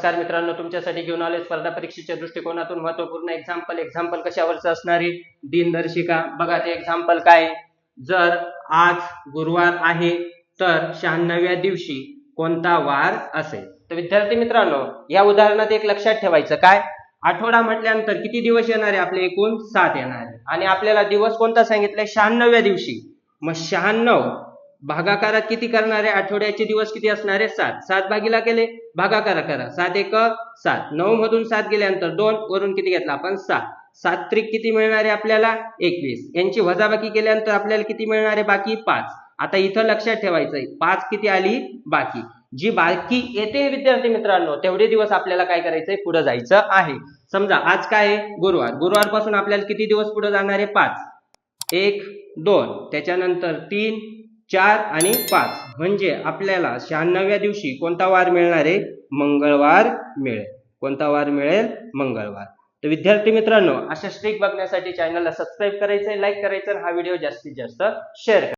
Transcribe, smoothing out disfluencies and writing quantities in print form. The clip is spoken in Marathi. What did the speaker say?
नमस्कार मित्रांनो, तुमच्यासाठी घेऊन आलोय स्पर्धा परीक्षेच्या दृष्टिकोनातून महत्त्वपूर्ण एक्झाम्पल कशावरचं असणारी दिनदर्शिका। बघा ते एक्झाम्पल काय, जर आज गुरुवार आहे तर 96व्या दिवशी कोणता वार असेल। तर विद्यार्थी मित्रांनो, या उदाहरणात एक लक्षात ठेवायचं काय, आठवडा म्हटल्यानंतर किती दिवस येणार आहे, आपले एकूण 7 येणार आहे आणि आपल्याला दिवस कोणता सांगितलाय, 96व्या दिवशी। मग 96 भागाकारात किती करणार आहे, आठवड्याचे दिवस किती असणार आहे, 7। 7 भागीला केले, भागाकार करा, 7 एक 7, 9 मधून 7 गेल्यानंतर 2 वरून किती घेतला आपण, 7। 7 त्रिक किती मिळणार आहे आपल्याला, 21। यांची वजाबाकी केल्यानंतर आपल्याला किती मिळणार आहे, बाकी 5। आता इथं लक्षात ठेवायचंय, 5 किती आली, बाकी। जी बाकी येते विद्यार्थी मित्रांनो, तेवढे दिवस आपल्याला काय करायचंय, पुढे जायचं आहे। समजा आज काय आहे, गुरुवार। गुरुवार पासून आपल्याला किती दिवस पुढे जाणार आहे, 5, 1 2, त्याच्यानंतर 3 4 आणि 5, म्हणजे आपल्याला 96व्या दिवशी कोणता वार मिळणार आहे, मंगळवार मिळेल। कोणता वार मिळेल, मंगळवार। तर विद्यार्थी मित्रांनो, अशा ट्रिक बघण्यासाठी चॅनलला सबस्क्राईब करायचंय, लाईक करायचं, हा व्हिडिओ जास्तीत जास्त शेअर करा।